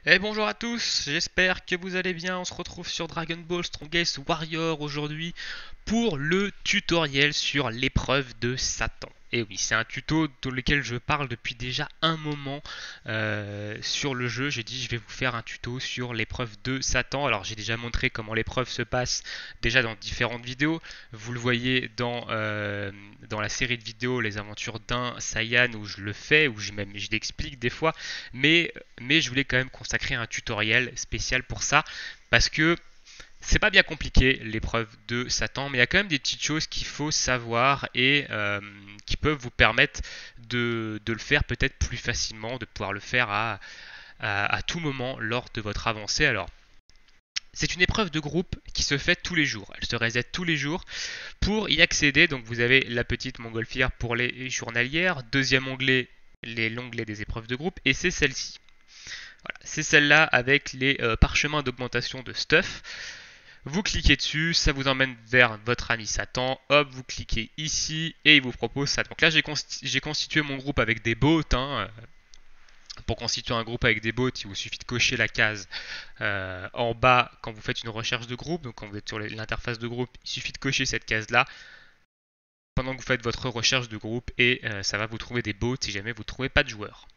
Et bonjour à tous, j'espère que vous allez bien. On se retrouve sur Dragon Ball Strongest Warrior aujourd'hui pour le tutoriel sur l'épreuve de Satan. Et oui, c'est un tuto dans lequel je parle depuis déjà un moment sur le jeu. J'ai dit je vais vous faire un tuto sur l'épreuve de Satan. Alors j'ai déjà montré comment l'épreuve se passe déjà dans différentes vidéos. Vous le voyez dans la série de vidéos Les Aventures d'un Saiyan où je le fais, où je l'explique des fois. Mais je voulais quand même consacrer un tutoriel spécial pour ça parce que c'est pas bien compliqué l'épreuve de Satan, mais il y a quand même des petites choses qu'il faut savoir et qui peuvent vous permettre de le faire peut-être plus facilement, de pouvoir le faire à tout moment lors de votre avancée. Alors, c'est une épreuve de groupe qui se fait tous les jours. Elle se reset tous les jours. Pour y accéder, donc vous avez la petite montgolfière pour les journalières, deuxième onglet, l'onglet des épreuves de groupe, et c'est celle-ci. Voilà, c'est celle-là avec les parchemins d'augmentation de stuff. Vous cliquez dessus, ça vous emmène vers votre ami Satan. Hop, vous cliquez ici et il vous propose ça. Donc là, j'ai constitué mon groupe avec des bots. Pour constituer un groupe avec des bots, il vous suffit de cocher la case en bas quand vous faites une recherche de groupe. Donc quand vous êtes sur l'interface de groupe, il suffit de cocher cette case-là pendant que vous faites votre recherche de groupe et ça va vous trouver des bots si jamais vous ne trouvez pas de joueurs.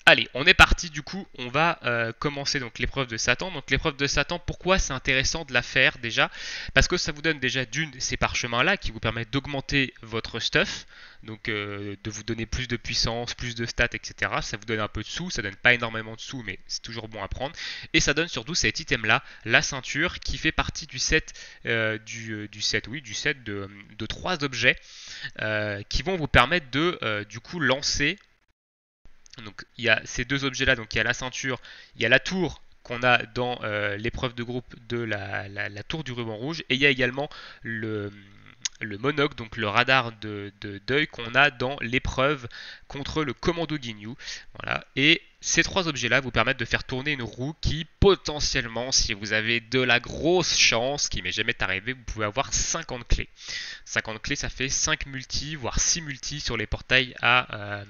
Allez, on est parti du coup, on va commencer donc l'épreuve de Satan. Donc l'épreuve de Satan, pourquoi c'est intéressant de la faire déjà? Parce que ça vous donne déjà d'une ces parchemins-là qui vous permettent d'augmenter votre stuff, donc de vous donner plus de puissance, plus de stats, etc. Ça vous donne un peu de sous, ça donne pas énormément de sous, mais c'est toujours bon à prendre. Et ça donne surtout cet item-là, la ceinture, qui fait partie du set, du set de 3 objets qui vont vous permettre de du coup lancer. Donc il y a ces deux objets-là, donc il y a la ceinture, il y a la tour qu'on a dans l'épreuve de groupe de la tour du ruban rouge, et il y a également le, le monocle, donc le radar d'œil qu'on a dans l'épreuve contre le commando Ginyu. Voilà. Et ces 3 objets-là vous permettent de faire tourner une roue qui, potentiellement, si vous avez de la grosse chance, qui m'est jamais arrivé, vous pouvez avoir 50 clés. 50 clés, ça fait 5 multi, voire 6 multi sur les portails à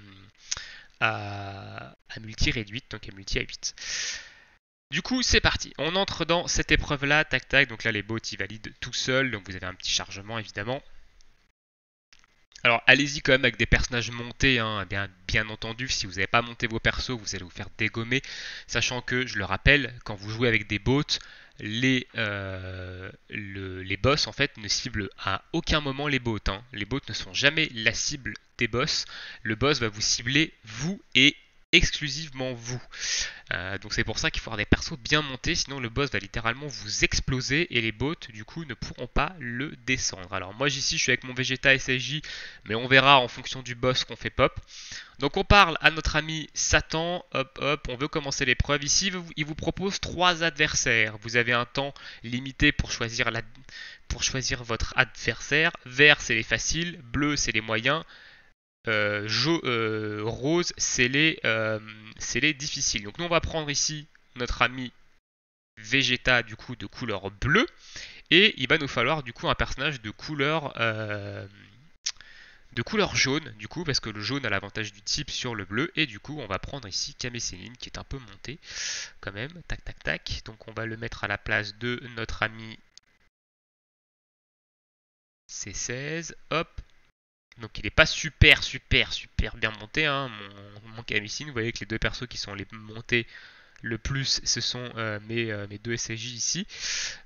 multi réduite, donc à multi à 8. Du coup, c'est parti. On entre dans cette épreuve-là, tac tac. Donc là, les bots, ils valident tout seuls. Donc vous avez un petit chargement, évidemment. Alors, allez-y quand même avec des personnages montés, hein. Bien entendu. Si vous n'avez pas monté vos persos, vous allez vous faire dégommer. Sachant que, je le rappelle, quand vous jouez avec des bots, les boss en fait ne ciblent à aucun moment les bots, hein. Les bots ne sont jamais la cible des boss. Le boss va vous cibler vous et exclusivement vous. Donc c'est pour ça qu'il faut avoir des persos bien montés, sinon le boss va littéralement vous exploser et les bots du coup ne pourront pas le descendre. Alors moi ici je suis avec mon Vegeta SSJ, mais on verra en fonction du boss qu'on fait pop. Donc on parle à notre ami Satan, hop hop, on veut commencer l'épreuve. Ici il vous propose 3 adversaires. Vous avez un temps limité pour choisir votre adversaire. Vert c'est les faciles, bleu c'est les moyens, rose, c'est les difficiles. Donc nous on va prendre ici notre ami Vegeta du coup de couleur bleue et il va nous falloir du coup un personnage de couleur jaune du coup parce que le jaune a l'avantage du type sur le bleu et du coup on va prendre ici Kame Sennin qui est un peu monté quand même, tac tac tac. Donc on va le mettre à la place de notre ami C16, hop. Donc il n'est pas super bien monté, hein, mon Kamissin. Vous voyez que les deux persos qui sont les montés le plus, ce sont mes deux SSJ ici.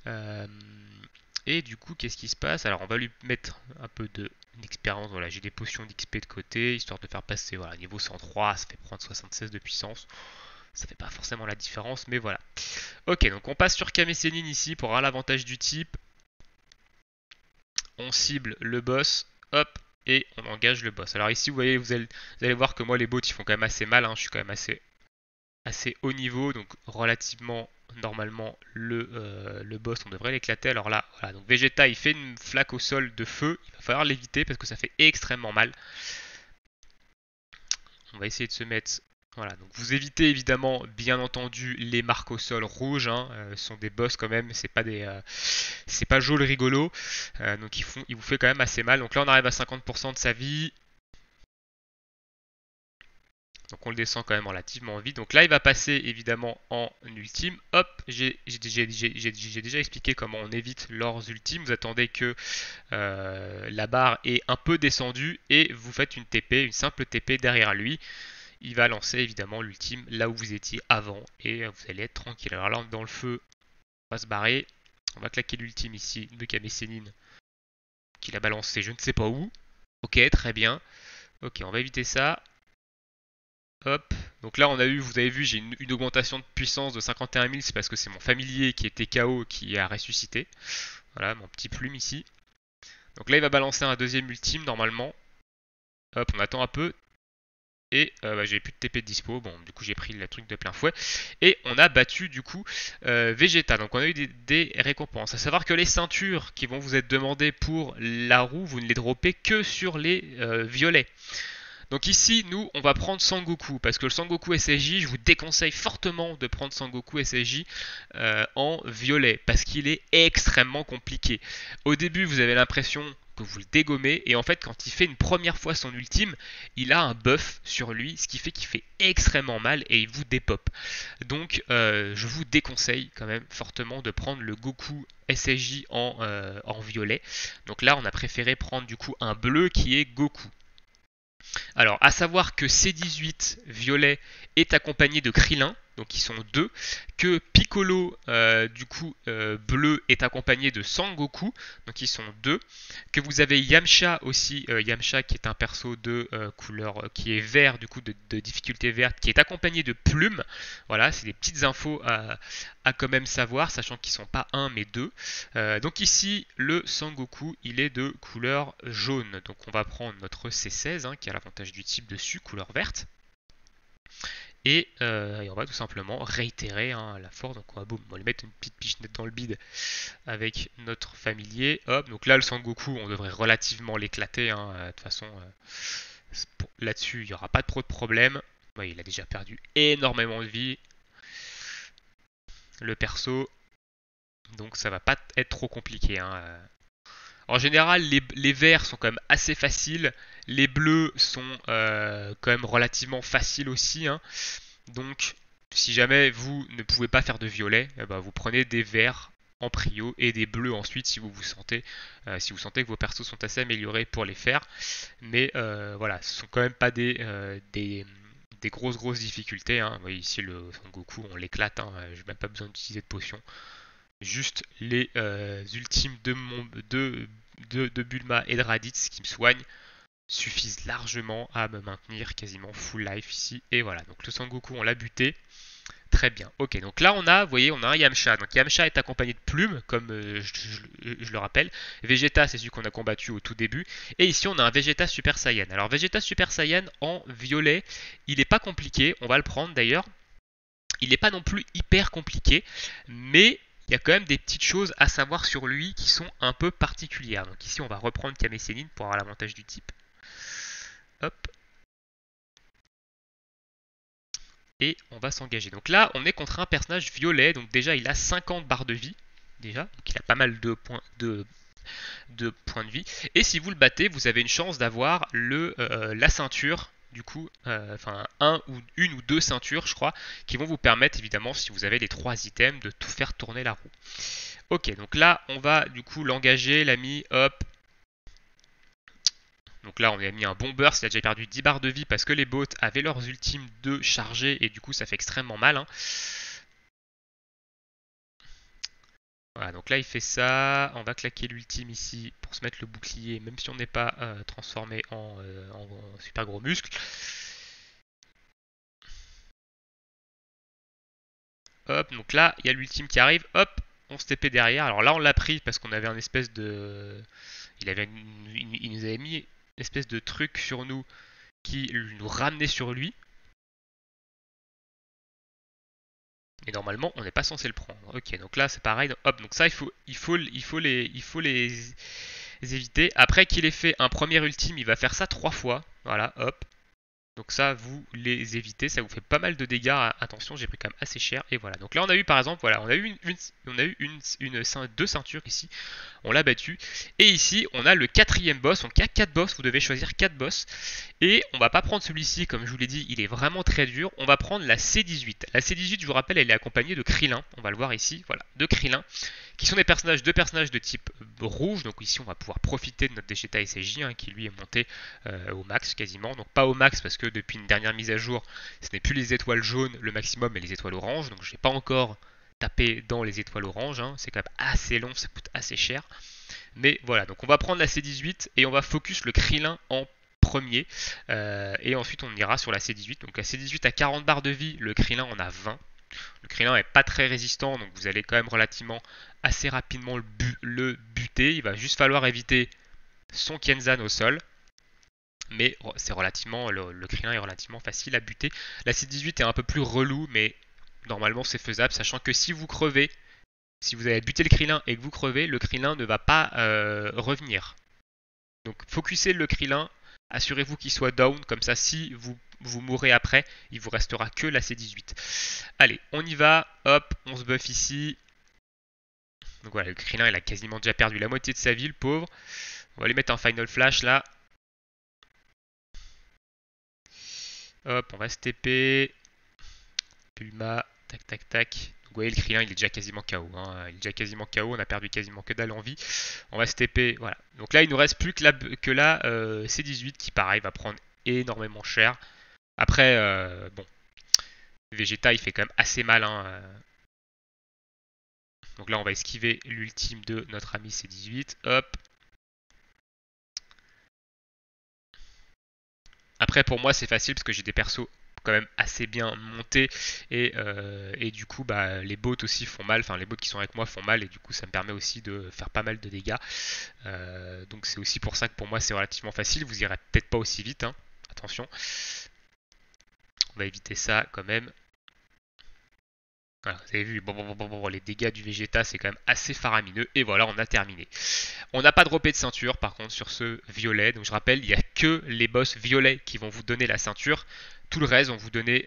Euh, et du coup, qu'est-ce qui se passe? Alors on va lui mettre un peu d'expérience. Voilà, j'ai des potions d'XP de côté, histoire de faire passer voilà, niveau 103, ça fait prendre 76 de puissance. Ça fait pas forcément la différence, mais voilà. Ok, donc on passe sur Kame Sennin ici pour avoir l'avantage du type. On cible le boss, hop, et on engage le boss. Alors ici, vous voyez, vous allez voir que moi, les bots, ils font quand même assez mal, hein. Je suis quand même assez haut niveau, donc relativement, normalement, le boss, on devrait l'éclater. Alors là, voilà, donc Vegeta, il fait une flaque au sol de feu. Il va falloir l'éviter parce que ça fait extrêmement mal. On va essayer de se mettre. Voilà, donc vous évitez évidemment, bien entendu, les marques au sol rouges, hein, ce sont des boss quand même, c'est pas joli rigolo, donc il vous fait quand même assez mal. Donc là on arrive à 50% de sa vie, Donc on le descend quand même relativement vite. Donc là, il va passer évidemment en ultime. Hop, j'ai déjà expliqué comment on évite leurs ultimes. Vous attendez que la barre est un peu descendue et vous faites une TP, une simple TP derrière lui. Il va lancer évidemment l'ultime là où vous étiez avant et vous allez être tranquille. Alors là, on est dans le feu, on va se barrer. On va claquer l'ultime ici de Kame Sennin qu'il a balancé je ne sais pas où. Ok, très bien. Ok, on va éviter ça. Hop. Donc là, vous avez vu, j'ai une augmentation de puissance de 51 000. C'est parce que c'est mon familier qui était KO qui a ressuscité. Voilà, mon petit plume ici. Donc là, il va balancer un deuxième ultime normalement. Hop, on attend un peu. Et j'ai plus de TP de dispo. Bon, du coup, j'ai pris le truc de plein fouet. Et on a battu du coup Vegeta. Donc on a eu des récompenses. À savoir que les ceintures qui vont vous être demandées pour la roue, vous ne les droppez que sur les violets. Donc ici, nous, on va prendre Sangoku, parce que le Sangoku SSJ, je vous déconseille fortement de prendre Sangoku SSJ en violet, parce qu'il est extrêmement compliqué. Au début, vous avez l'impression que vous le dégommez, et en fait, quand il fait une première fois son ultime, il a un buff sur lui, ce qui fait qu'il fait extrêmement mal, et il vous dépop. Donc, je vous déconseille quand même fortement de prendre le Goku SSJ en violet. Donc là, on a préféré prendre du coup un bleu qui est Goku. Alors, à savoir que C18 violet est accompagné de Krillin, donc ils sont deux, que Piccolo, bleu, est accompagné de Sangoku, donc ils sont deux, que vous avez Yamcha aussi, Yamcha qui est un perso de couleur, qui est vert, du coup de difficulté verte, qui est accompagné de Plume. Voilà, c'est des petites infos à quand même savoir, sachant qu'ils ne sont pas un mais deux. Donc ici, le Sangoku, il est de couleur jaune. Donc on va prendre notre C16, qui a l'avantage du type dessus, couleur verte. Et on va tout simplement réitérer la force. Donc on va lui mettre une petite pichenette dans le bide avec notre familier. Hop, donc là le Sangoku, on devrait relativement l'éclater. De toute façon, là-dessus, il n'y aura pas trop de problème. Ouais, il a déjà perdu énormément de vie. Le perso. Donc ça va pas être trop compliqué. En général, les verts sont quand même assez faciles. Les bleus sont quand même relativement faciles aussi. Donc, si jamais vous ne pouvez pas faire de violet, vous prenez des verts en prio et des bleus ensuite si vous sentez que vos persos sont assez améliorés pour les faire. Mais voilà, ce sont quand même pas des grosses difficultés. Vous voyez ici le Son Goku, on l'éclate. Je n'ai même pas besoin d'utiliser de potion. Juste les ultimes de Bulma et de Raditz qui me soignent suffisent largement à me maintenir quasiment full life ici. Et voilà, donc le Sangoku on l'a buté. Très bien. Ok, donc là vous voyez, on a un Yamcha. Donc Yamcha est accompagné de Plume, comme je le rappelle. Vegeta, c'est celui qu'on a combattu au tout début. Et ici, on a un Vegeta Super Saiyan. Alors Vegeta Super Saiyan en violet, il n'est pas compliqué. On va le prendre d'ailleurs. Il n'est pas non plus hyper compliqué, mais il y a quand même des petites choses à savoir sur lui qui sont un peu particulières. Donc ici, on va reprendre Kame Sennin pour avoir l'avantage du type. Hop. Et on va s'engager. Donc là, on est contre un personnage violet. Donc déjà, il a 50 barres de vie. Déjà, donc il a pas mal de points de vie. Et si vous le battez, vous avez une chance d'avoir la ceinture. Du coup, une ou deux ceintures, je crois, qui vont vous permettre, évidemment, si vous avez les 3 items, de tout faire tourner la roue. Ok, donc là, on va du coup l'engager, l'ami, hop. Donc là, on a mis un bon burst, il a déjà perdu 10 barres de vie parce que les bots avaient leurs ultimes de charger et du coup, ça fait extrêmement mal. Voilà, donc là il fait ça, on va claquer l'ultime ici pour se mettre le bouclier, même si on n'est pas transformé en super gros muscle. Hop, donc là il y a l'ultime qui arrive, hop, on se TP derrière. Alors là on l'a pris parce qu'on avait un espèce de... Il nous avait mis une espèce de truc sur nous qui nous ramenait sur lui. Et normalement, on n'est pas censé le prendre. Ok, donc là c'est pareil. Hop, donc ça il faut les éviter. Après qu'il ait fait un premier ultime, il va faire ça 3 fois. Voilà, hop. Donc ça, vous les évitez, ça vous fait pas mal de dégâts. Attention, j'ai pris quand même assez cher. Et voilà. Donc là, on a eu par exemple, voilà, on a eu deux ceintures ici. On l'a battu. Et ici, on a le quatrième boss. Donc il y a 4 boss. Vous devez choisir 4 boss. Et on va pas prendre celui-ci, comme je vous l'ai dit, il est vraiment très dur. On va prendre la C18. La C18, je vous rappelle, elle est accompagnée de Krillin. On va le voir ici. Voilà, de Krillin, qui sont deux personnages de type rouge. Donc ici, on va pouvoir profiter de notre Vegeta SSJ, hein, qui lui est monté au max quasiment. Donc pas au max parce que depuis une dernière mise à jour, ce n'est plus les étoiles jaunes le maximum, mais les étoiles oranges. Donc je n'ai pas encore tapé dans les étoiles oranges. Hein. C'est quand même assez long, ça coûte assez cher. Mais voilà, donc on va prendre la C18 et on va focus le Krillin en premier. Et ensuite on ira sur la C18. Donc la C18 a 40 barres de vie, le Krillin en a 20. Le Krillin n'est pas très résistant, donc vous allez quand même relativement assez rapidement le buter. Il va juste falloir éviter son Kenzan au sol. Mais c'est relativement, le Krillin est relativement facile à buter. La C18 est un peu plus relou, mais normalement c'est faisable, sachant que si vous crevez, si vous avez buté le Krillin et que vous crevez, le Krillin ne va pas revenir. Donc focussez le Krillin, assurez-vous qu'il soit down, comme ça si vous mourrez après, il vous restera que la C18. Allez, on y va, hop, on se buff ici. Donc voilà, le Krillin il a quasiment déjà perdu la moitié de sa vie, le pauvre. On va lui mettre un Final Flash là. Hop, on va se TP. Puma, tac tac tac. Donc vous voyez le Krillin il est déjà quasiment KO. Hein. Il est déjà quasiment KO, on a perdu quasiment que dalle en vie. On va se TP, voilà. Donc là il nous reste plus que la C18 qui pareil va prendre énormément cher. Après, bon, Vegeta il fait quand même assez mal. Hein. Donc là on va esquiver l'ultime de notre ami C18. Hop. Après pour moi c'est facile parce que j'ai des persos quand même assez bien montés et du coup bah, les bots aussi font mal, enfin les bots qui sont avec moi font mal et du coup ça me permet aussi de faire pas mal de dégâts. Donc c'est aussi pour ça que pour moi c'est relativement facile, vous irez peut-être pas aussi vite, hein. Attention. On va éviter ça quand même. Voilà, vous avez vu, bon, les dégâts du Vegeta c'est quand même assez faramineux et voilà on a terminé. On n'a pas droppé de ceinture par contre sur ce violet, donc je rappelle il n'y a que les boss violets qui vont vous donner la ceinture. Tout le reste vont vous donner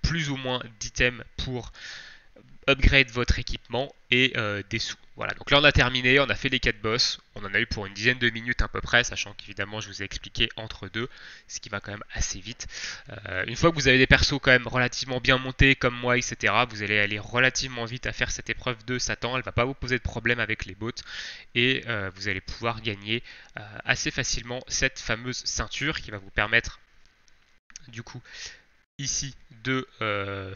plus ou moins d'items pour upgrade votre équipement et des sous. Voilà, donc là on a terminé, on a fait les 4 boss, on en a eu pour une dizaine de minutes à peu près, sachant qu'évidemment je vous ai expliqué entre deux, ce qui va quand même assez vite. Une fois que vous avez des persos quand même relativement bien montés comme moi, etc., vous allez aller relativement vite à faire cette épreuve de Satan, elle va pas vous poser de problème avec les bots, et vous allez pouvoir gagner assez facilement cette fameuse ceinture qui va vous permettre du coup ici de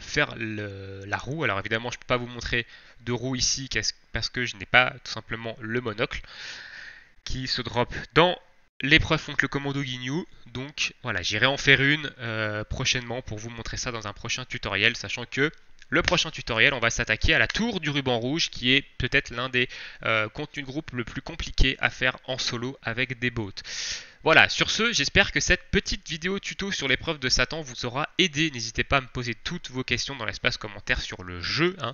faire la roue. Alors évidemment je ne peux pas vous montrer de roue ici parce que je n'ai pas tout simplement le monocle qui se drop dans l'épreuve contre le commando Ginyu. Donc voilà, j'irai en faire une prochainement pour vous montrer ça dans un prochain tutoriel, sachant que le prochain tutoriel, on va s'attaquer à la tour du ruban rouge, qui est peut-être l'un des contenus de groupe le plus compliqué à faire en solo avec des bots. Voilà, sur ce, j'espère que cette petite vidéo tuto sur l'épreuve de Satan vous aura aidé. N'hésitez pas à me poser toutes vos questions dans l'espace commentaire sur le jeu. Hein.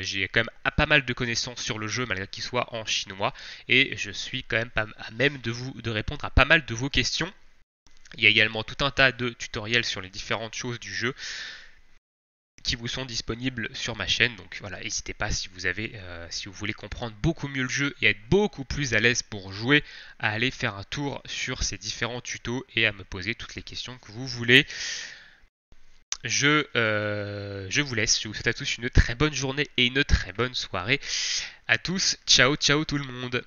J'ai quand même pas mal de connaissances sur le jeu, malgré qu'il soit en chinois. Et je suis quand même pas à même de répondre à pas mal de vos questions. Il y a également tout un tas de tutoriels sur les différentes choses du jeu qui vous sont disponibles sur ma chaîne. Donc voilà, n'hésitez pas si vous voulez comprendre beaucoup mieux le jeu et être beaucoup plus à l'aise pour jouer, à aller faire un tour sur ces différents tutos et à me poser toutes les questions que vous voulez. Je vous laisse, je vous souhaite à tous une très bonne journée et une très bonne soirée. À tous, ciao ciao tout le monde.